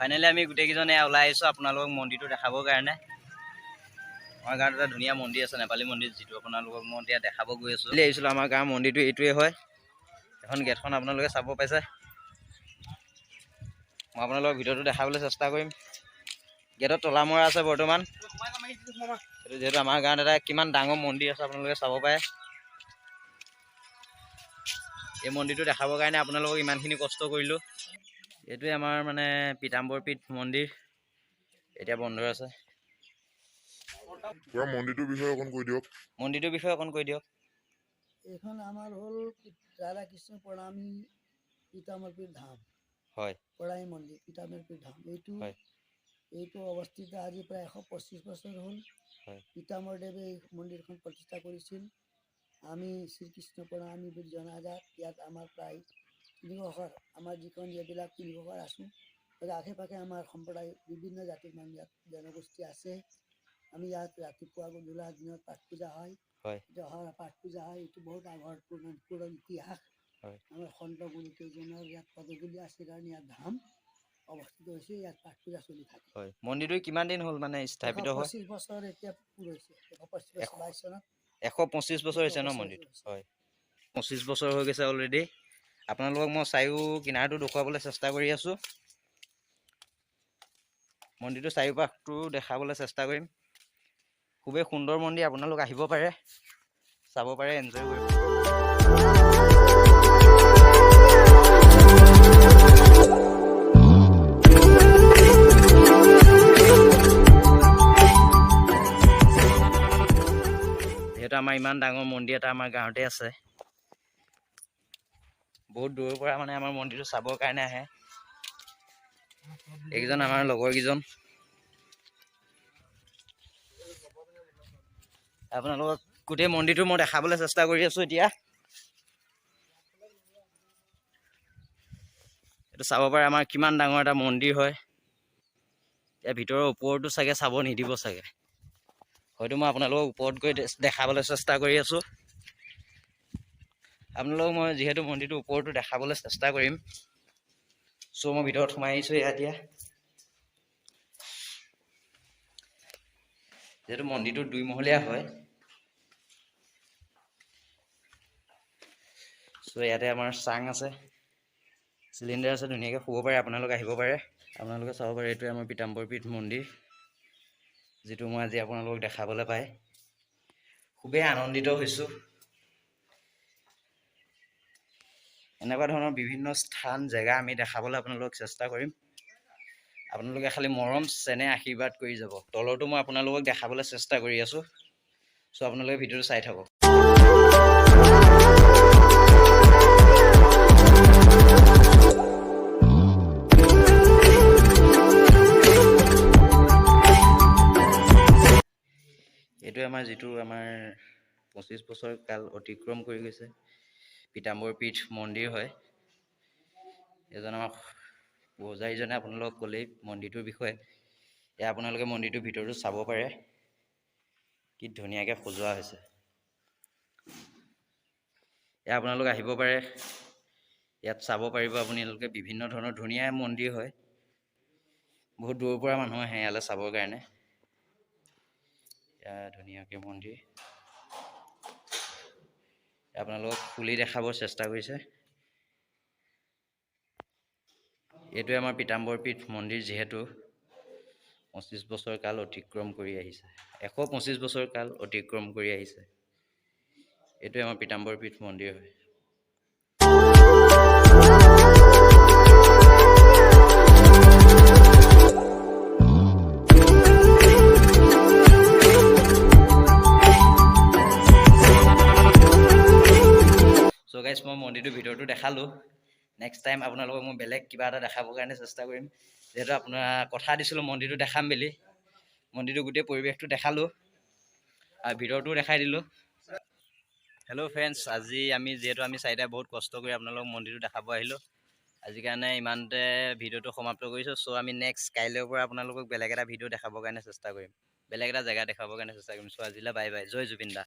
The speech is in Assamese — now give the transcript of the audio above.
ফাইনেলি আমি গোটেইকেইজনে ওলাই আহিছোঁ আপোনালোকক মন্দিৰটো দেখাবৰ কাৰণে। আমাৰ গাঁৱত এটা ধুনীয়া মন্দিৰ আছে, নেপালী মন্দিৰ, যিটো আপোনালোকক মই এতিয়া দেখাব গৈ আছোঁ। আহিছিলোঁ আমাৰ গাঁৱৰ মন্দিৰটো এইটোৱে হয়। এখন গেটখন আপোনালোকে চাব পাইছে। মই আপোনালোকক ভিতৰটো দেখাবলৈ চেষ্টা কৰিম। গেটত তলা মৰা আছে বৰ্তমান। যিহেতু আমাৰ গাঁৱত এটা কিমান ডাঙৰ মন্দিৰ আছে আপোনালোকে চাব পাৰে। এই মন্দিৰটো দেখাবৰ কাৰণে আপোনালোকক ইমানখিনি কষ্ট কৰিলোঁ। এইটোৱে আমাৰ মানে পিতাম্বৰ পীঠ মন্দিৰ, এতিয়া বন্ধ আছে। মন্দিৰটোৰ বিষয়ে অকণ কৈ দিয়ক। মন্দিৰটোৰ বিষয়ে অকণ কৈ দিয়ক। এইখন আমাৰ হ'ল ৰাধা কৃষ্ণ প্ৰণামী পিতাম্বৰ পীঠ ধাম। হয়, প্ৰণামী মন্দিৰ পিতাম্বৰ পীঠ ধাম। এইটো অৱস্থিত আজি প্ৰায় 125 বছৰ হ'ল। পিতাম্বৰ দেৱে এই মন্দিৰখন প্ৰতিষ্ঠা কৰিছিল। আমি শ্ৰীকৃষ্ণ প্ৰণামী বুলি জনাজাত। ইয়াত আমাৰ প্ৰায় 300 ঘৰ, আমাৰ যিখন এইবিলাক 300 ঘৰ আছোঁ। আশে পাশে আমাৰ সম্প্ৰদায় বিভিন্ন জাতিৰ মানুহ ইয়াত জনগোষ্ঠী আছে। আমি ইয়াত ৰাতিপুৱা গধূলা দিনত পাঠ পূজা হয়। পাঠ পূজা হয়। এইটো বহুত আগৰ পুৰণি ইতিহাস। আমাৰ সন্ত গুৰু কেইজনৰ ইয়াত পদগুলি আছে কাৰণে ইয়াত ধাম অৱস্থিত হৈছে। ইয়াত পাঠ পূজা চলি থাকে। মন্দিৰটো কিমান দিন হ'ল মানে স্থাপিত হয়? 125 বছৰ এতিয়া পূৰ হৈছে। 125 চনত 125 বছৰ হৈছে ন মন্দিৰটো? হয়, 25 বছৰ হৈ গৈছে অলৰেডি। আপোনালোকক মই চাৰিও কিনাৰটো দেখুৱাবলৈ চেষ্টা কৰি আছোঁ। মন্দিৰটো চাৰিওপাশটো দেখাবলৈ চেষ্টা কৰিম। খুবেই সুন্দৰ মন্দিৰ, আপোনালোক আহিব পাৰে, চাব পাৰে, এনজয় কৰিব। যিহেতু আমাৰ ইমান ডাঙৰ মন্দিৰ এটা আমাৰ গাঁৱতে আছে, বহুত দূৰৰ পৰা মানে আমাৰ মন্দিৰটো চাবৰ কাৰণে আহে। এইকেইজন আমাৰ লগৰ কেইজন। আপোনালোকক গোটেই মন্দিৰটো মই দেখাবলৈ চেষ্টা কৰি আছোঁ এতিয়া। এইটো চাব পাৰে আমাৰ কিমান ডাঙৰ এটা মন্দিৰ হয়। ইয়াৰ ভিতৰৰ ওপৰতো চাগে চাব নিদিব চাগে। হয়তো মই আপোনালোকক ওপৰত গৈ দেখাবলৈ চেষ্টা কৰি আছোঁ। আপোনালোকক মই যিহেতু মন্দিৰটো ওপৰতো দেখাবলৈ চেষ্টা কৰিম, চ' মই ভিতৰত সোমাই আহিছোঁ এতিয়া। যিহেতু মন্দিৰটো 2 মহলীয়া হয়, চ' ইয়াতে আমাৰ চাং আছে, চিলিণ্ডাৰ আছে, ধুনীয়াকৈ শুব পাৰে। আপোনালোকে আহিব পাৰে, আপোনালোকে চাব পাৰে। এইটোৱে আমাৰ পিতাম্বৰ পীঠ মন্দিৰ, যিটো মই আজি আপোনালোকক দেখাবলৈ পাই খুবেই আনন্দিত হৈছোঁ। এনেকুৱা ধৰণৰ বিভিন্ন স্থান, জেগা আমি দেখাবলৈ আপোনালোকক চেষ্টা কৰিম। আপোনালোকে খালি মৰম চেনেহ আশীৰ্বাদ কৰি যাব। তলৰটো মই আপোনালোকক দেখাবলৈ চেষ্টা কৰি আছোঁ, চ' আপোনালোকে ভিডিঅ'টো চাই থাকক। এইটোৱে আমাৰ যিটো 25 বছৰ কাল অতিক্ৰম কৰি গৈছে পিতাম্বৰ পীঠ মন্দিৰ হয়। এজন আমাৰ পূজাৰীজনে আপোনালোকক ক'লেই মন্দিৰটোৰ বিষয়ে। এয়া আপোনালোকে মন্দিৰটোৰ ভিতৰতো চাব পাৰে, কি ধুনীয়াকৈ সজোৱা হৈছে। এয়া আপোনালোক আহিব পাৰে, ইয়াত চাব পাৰিব আপোনালোকে। বিভিন্ন ধৰণৰ ধুনীয়া মন্দিৰ হয়, বহুত দূৰৰ পৰা মানুহ আহে ইয়ালৈ চাবৰ কাৰণে। ধুনীয়াকৈ মন্দিৰ আপোনালোকক খুলি দেখাবৰ চেষ্টা কৰিছে। এইটোৱে আমাৰ পিতাম্বৰ পীঠ মন্দিৰ, যিহেতু 25 বছৰ কাল অতিক্ৰম কৰি আহিছে, 125 বছৰ কাল অতিক্ৰম কৰি আহিছে। এইটোৱে আমাৰ পিতাম্বৰ পীঠ মন্দিৰ হয়। চ' গাইজ, মই মন্দিৰটোৰ ভিতৰতো দেখালোঁ। নেক্সট টাইম আপোনালোকক মই বেলেগ কিবা এটা দেখাবৰ কাৰণে চেষ্টা কৰিম। যিহেতু আপোনাৰ কথা দিছিলোঁ মন্দিৰটো দেখাম বুলি, মন্দিৰটো গোটেই পৰিৱেশটো দেখালোঁ আৰু ভিতৰটোও দেখাই দিলোঁ। হেল্ল' ফ্ৰেণ্ডছ, আজি যিহেতু আমি চাৰিটাই বহুত কষ্ট কৰি আপোনালোকক মন্দিৰটো দেখাব আহিলোঁ। আজিৰ কাৰণে ইমানতে ভিডিঅ'টো সমাপ্ত কৰিছোঁ। চ' আমি নেক্সট কাইলৈৰ পৰা আপোনালোকক বেলেগ এটা ভিডিঅ' দেখাবৰ কাৰণে চেষ্টা কৰিম, বেলেগ এটা জেগা দেখাবৰ কাৰণে চেষ্টা কৰিম। চ' আজিলৈ বাই বাই, জয় জুবিন দা।